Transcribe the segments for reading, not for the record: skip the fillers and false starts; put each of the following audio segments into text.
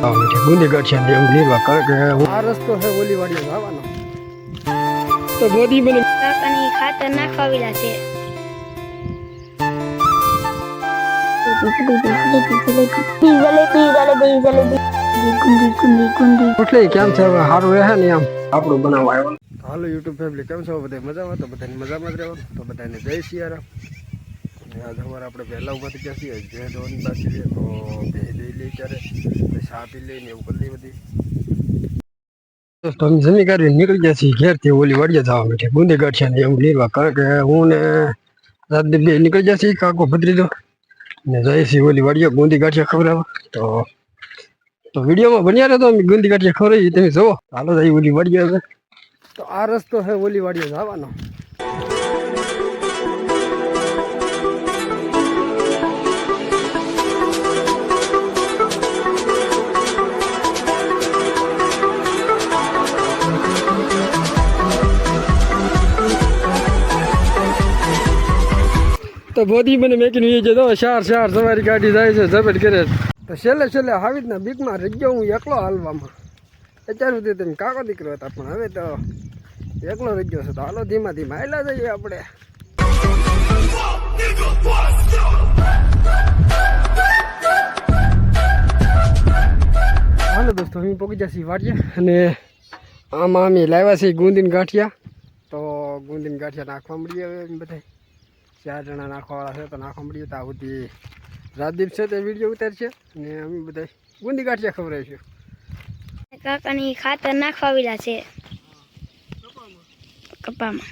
ગુંદી ગાંઠિયા દેવું લેવા કારણ કે આ રસ્તો છે ઓલી વાડીએ જવાનો તો ગોદી મને કાકાની ખાતર નાખવાવેલા છે. એટલે કેમ છે હવે સારું રહે ને આમ આપણું બનાવવા આવ્યો. હાલો યુટ્યુબ ફેમિલી કેમ છો બધા મજામાં? તો બધાને મજામાં જ રહેવાનું. તો બધાને જય સિયારામ. અને આજ સવારે આપણે વહેલા ઉભા થઈ ગયા છીએ જે દોની બાકી છે તો બે લઈ લઈ ત્યારે ચા પી લઈને એવું કરી લઈ બધી તો જમી કરી નીકળી ગયા છીએ ઘેરથી ઓલી વાડીએ જવા માટે ગુંદી ગાંઠિયા ને એવું લેવા કારણ કે હું ને રાજદીપ બે નીકળી ગયા છીએ કાકો ભત્રીજો ને જાય છે ઓલી વાડીએ ગુંદી ગાંઠિયા ખવડાવવા તો વિડીયોમાં બન્યા રહે તો અમે ગુંદી ગાંઠિયા ખવડાવી તમે જુઓ. હાલો જાય ઓલી વાડીએ હવે તો આ રસ્તો છે ઓલી વાડીએ જવાનો. તો બોધી મને મેકીને એ જતો શાર સવારી ગાડી જાય છે ઝપટ કરે તો છેલ્લે આવી રીતના બીકમાં રહી ગયો હું એકલો હાલવામાં. અત્યાર સુધી તમે કાકો દીકરો હતા પણ હવે તો એકલો રહી ગયો છે. તો હાલો ધીમા હાલ્યા જઈએ આપણે. હાલો દોસ્તો અમે પહોંચી જશે વાડીએ અને આમાં અમે લાવ્યા છીએ ગુંદીન ગાંઠિયા. તો ગુંદીન ગાંઠિયા નાખવા મળીએ હવે બધા 4 જણા નાખવાવાળા છે તો નાખવા મળીએ. તો આ બધી રાજદીપ છે તે વિડીયો ઉતારશે ને અમે બધા ગુંદી ગાંઠિયા ખવડાવીશું. કાકાની ખાતર નાખવાવેલા છે કપામાં.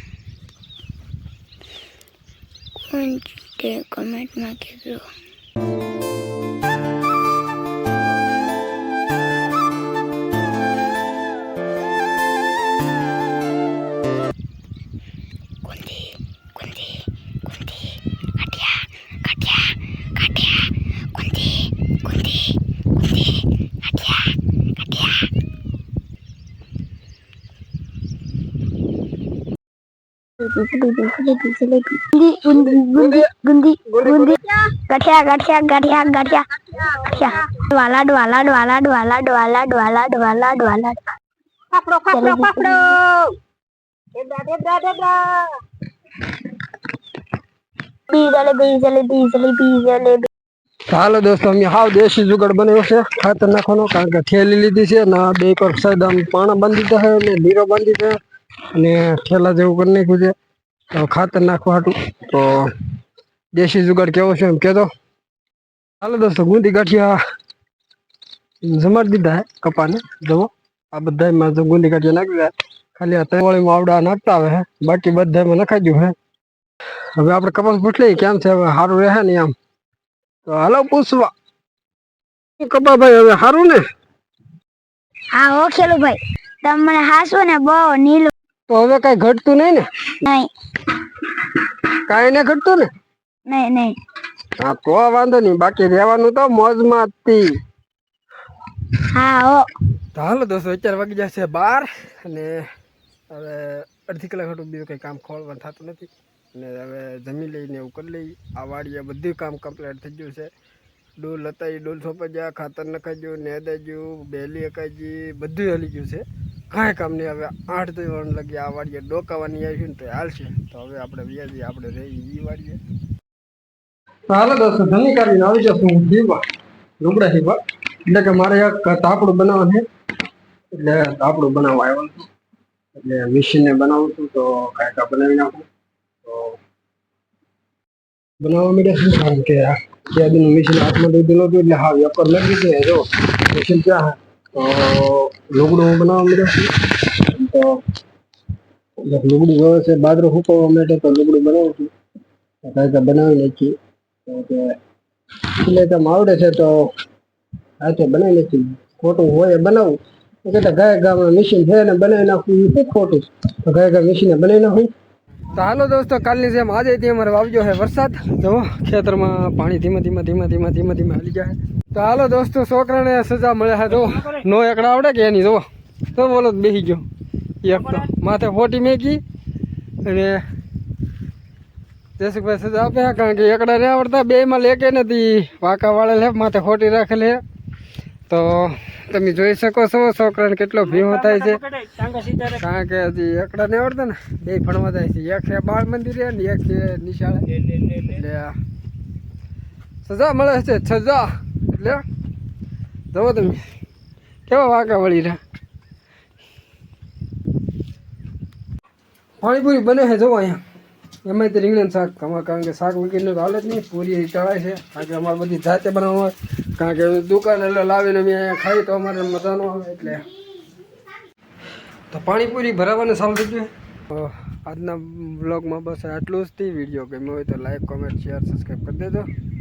કોણ તે કમેન્ટમાં કહેજો. હાલો દોસ્તો અમે હાવ દેશી જુગાડ બનાવ્યો છે ખાતર નાખવાનો કારણ કે થેલી લીધી છે ને બે પર સાઈડ આમ પાણા બાંધી દીધા છે ને લીરો બાંધી છે અને ઠેલા જેવું કરી નાખ્યું છે તો ખાતર નાખવા હાટું. તો દેશી જુગાડ કેવો છે એમ કહેતો. હાલો દોસ્તો ગુંદી ગાંઠિયા જમાડી દીધા હે કપાને જવો આ બધામાં ગુંદી ગાંઠિયા નાખી દીધા. ખાલી આ તળીમાં આવડા નાખતા આવે હે બાકી બધામાં નખાઈ ગયું હે. હવે આપણે કપાસ પૂછ લઈએ કેમ છે હવે સારું રહે ને આમ. તો હાલો પૂછવા કપા ભાઈ હવે સારું ને? હા હો ખેલું ભાઈ તમને હાસુ ને બહુ નીલું. તો હવે કઈ ઘટતું નહીં ને? નહીં કઈ ને ઘટતું ને? નહીં. હા તો વાંધો નહીં બાકી રહેવાનું તો મોજમાં હતી. હા હો તો હાલો દોસ્તો અત્યારે વાગી જશે 12 અને હવે અડધી કલાક હતું બીજું કંઈ કામ ખોલવાનું થતું નથી અને હવે જમી લઈને એવું કરી લઈ. આ વાડીએ બધું કામ કમ્પ્લીટ થઈ ગયું છે. ડોલ હતા એ ડોલ સોંપાઈ ગયા, ખાતર નખાઈ ગયું, નેદાઈ ગયું, બેલી અકાઈ ગઈ, બધું હલી ગયું છે. કાંઈ કામ નહીં. હવે 8 દિવસ લગી આ વાડીએ ડોકાવાની આવી ને તો હાલશે. તો હવે આપણે વ્યાજી આપણે રહી એ વાડીએ. હાલો દોસ્તો જમી કાઢીને આવી જશું હું જીવવા લુગડા જીવવા. એટલે કે મારે એક તાપડું બનાવવાનું છે એટલે તાપડું બનાવવા આવ્યો છું એટલે મશીનને બનાવું છું તો કાંઈક બનાવી નાખું તો બનાવવા માંડ્યા છું કારણ કે ત્યાંનું મશીન હાથમાં લીધું નહોતું એટલે હા વેપર લાગી છે. જો મશીન ક્યાં તો લુગડું હું બનાવવા માંડ્યો છું તો લુગડું જોવે છે બાજરો સુકવવા માટે તો લુગડું બનાવું છું કાંઈક બનાવી નાખીએ તો એટલે તમે આવડે છે તો હાથે બનાવી નાખી. ખોટું હોય બનાવું તો કહેતા ગાય ગામમાં મશીન છે ને બનાવી નાખવું એ શું ખોટું તો ગાય મશીને બનાવી નાખું. તો હાલો દોસ્તો કાલની જેમ આજે ત્યાં અમારે વાવજો છે વરસાદ. જો ખેતરમાં પાણી ધીમે ધીમે હાલી જાય. તો હાલો દોસ્તો છોકરાને સજા મળે છે. જો નો એકડા આવડે કે એની જો તો બોલો બેસી ગયો એક તો માથે ફોટી મેકી અને જયસુખભાઈ સજા આપે કારણ કે એકડા નહીં આવડતા બેમાં લેકે નથી વાંકા વાળે લે માથે ખોટી રાખેલી. તો તો તમે જોઈ શકો છો છોકરાને કેટલો ભીમો થાય છે કારણ કે હજી એકડા ને આવડતા ને એ ભણવા જાય છે એક છે બાળ મંદિરે ને એક છે નિશાળે એટલે સજા મળે છે સજા એટલે જુઓ તમે કેવા વાંકા વળી રહ્યા પાણીપુરી બને છે જોવો અહીંયા એમાં તે રીંગણ શાક અમારે કારણ કે શાક વગેરેનું હાલે જ નહીં પૂરી ચડાય છે કારણ કે અમારે બધી જાતે બનાવવા હોય કારણ કે દુકાન એટલે લાવીને અમે અહીંયા ખાઈ તો અમારે મજા ન આવે એટલે તો પાણીપુરી ભરાવવાનું ચાલુ થઈ ગયું તો આજના બ્લોગમાં બસ આટલું જ થી વિડીયો ગમ્યો હોય તો લાઈક કોમેન્ટ શેર સબસ્ક્રાઈબ કરી દેજો